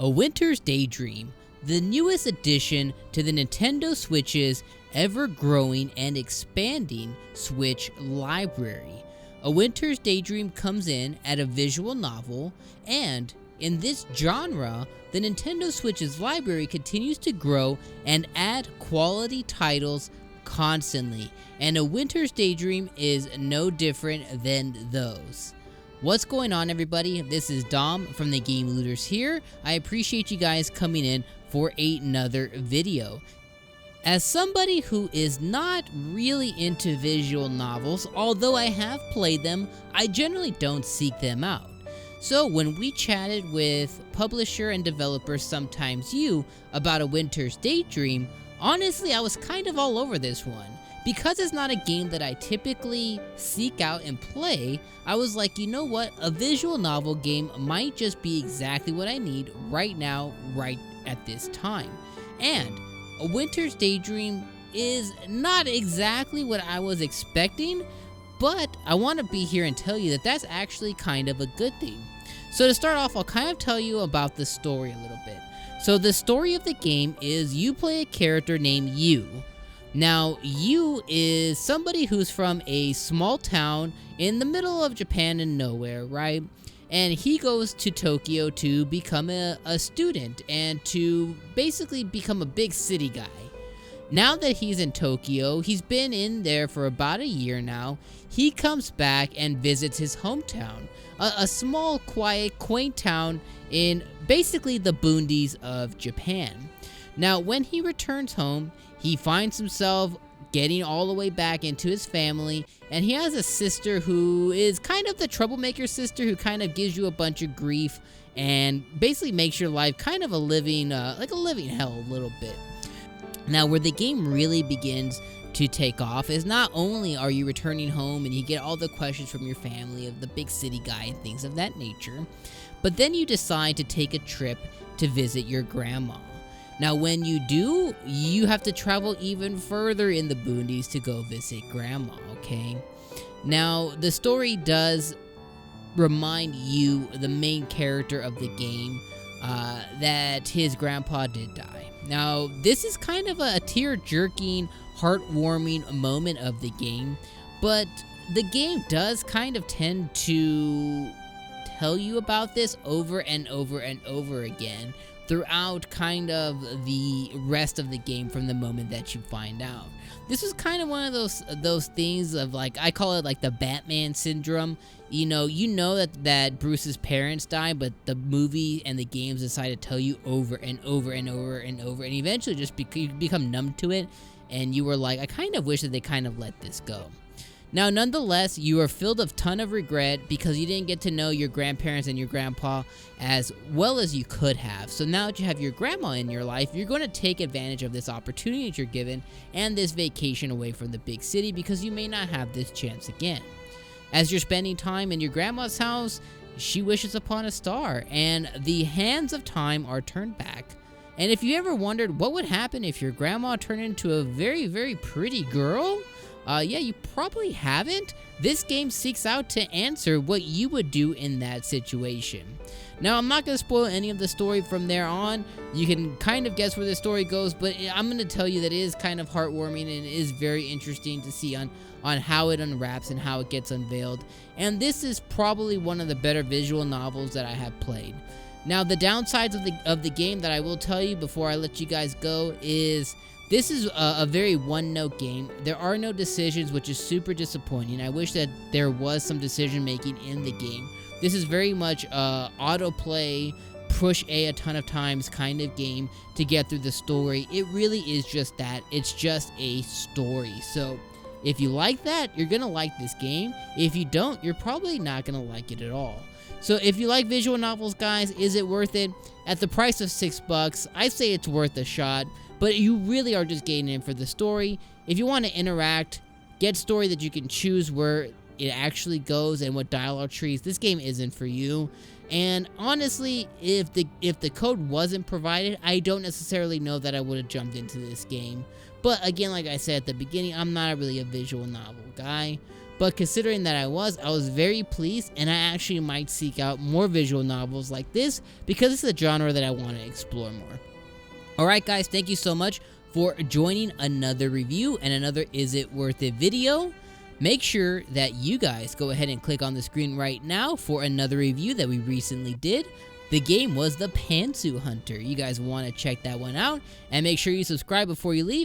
A Winter's Daydream, the newest addition to the Nintendo Switch's ever-growing and expanding Switch library. A Winter's Daydream comes in at a visual novel, and in this genre, the Nintendo Switch's library continues to grow and add quality titles constantly, and A Winter's Daydream is no different than those. What's going on, everybody? This is Dom from the Game Looters here. I appreciate you guys coming in for another video. As somebody who is not really into visual novels, although I have played them, I generally don't seek them out. So when we chatted with publisher and developer Sometimes You about A Winter's Daydream, honestly I was kind of all over this one. Because it's not a game that I typically seek out and play, I was like, you know what, a visual novel game might just be exactly what I need right now, right at this time. And A Winter's Daydream is not exactly what I was expecting, but I want to be here and tell you that that's actually kind of a good thing. So to start off, I'll kind of tell you about the story a little bit. So the story of the game is you play a character named Yu. Now, Yu is somebody who's from a small town in the middle of Japan and nowhere, right? And he goes to Tokyo to become a student and to basically become a big city guy. Now that he's in Tokyo, he's been in there for about a year now, he comes back and visits his hometown, a small, quiet, quaint town in basically the boondies of Japan. Now, when he returns home, he finds himself getting all the way back into his family, and he has a sister who is kind of the troublemaker sister who kind of gives you a bunch of grief and basically makes your life kind of a living, like a living hell a little bit. Now, where the game really begins to take off is not only are you returning home and you get all the questions from your family of the big city guy and things of that nature, but then you decide to take a trip to visit your grandma. Now, when you do, you have to travel even further in the boondies to go visit grandma, okay? Now, the story does remind you, the main character of the game, that his grandpa did die. Now, this is kind of a tear-jerking, heartwarming moment of the game, but the game does kind of tend to tell you about this over and over and over again throughout kind of the rest of the game from the moment that you find out. This is kind of one of those things of, like, I call it like the Batman syndrome. You know that Bruce's parents died, but the movie and the games decide to tell you over and over and over and over, and eventually just you become numb to it, and you were like, I kind of wish that they kind of let this go. Now, nonetheless, you are filled with a ton of regret because you didn't get to know your grandparents and your grandpa as well as you could have. So now that you have your grandma in your life, you're going to take advantage of this opportunity that you're given and this vacation away from the big city because you may not have this chance again. As you're spending time in your grandma's house, she wishes upon a star, and the hands of time are turned back. And if you ever wondered what would happen if your grandma turned into a very, very pretty girl, yeah, you probably haven't. This game seeks out to answer what you would do in that situation. Now, I'm not going to spoil any of the story from there on. You can kind of guess where the story goes, but I'm going to tell you that it is kind of heartwarming and it is very interesting to see on how it unwraps and how it gets unveiled. And this is probably one of the better visual novels that I have played. Now, the downsides of the game that I will tell you before I let you guys go is this is a very one-note game. There are no decisions, which is super disappointing. I wish that there was some decision-making in the game. This is very much autoplay, push A ton of times kind of game to get through the story. It really is just that. It's just a story. So if you like that, you're going to like this game. If you don't, you're probably not going to like it at all. So if you like visual novels, guys, is it worth it? At the price of $6, I say it's worth a shot. But you really are just getting in for the story. If you want to interact, get story that you can choose where it actually goes and what dialogue trees, this game isn't for you. And honestly, if the code wasn't provided, I don't necessarily know that I would have jumped into this game. But again, like I said at the beginning, I'm not really a visual novel guy. but considering that I was very pleased, and I actually might seek out more visual novels like this because it's a genre that I want to explore more. Alright guys, thank you so much for joining another review and another Is It Worth It video. Make sure that you guys go ahead and click on the screen right now for another review that we recently did. The game was the Pantsu Hunter. You guys want to check that one out, and make sure you subscribe before you leave.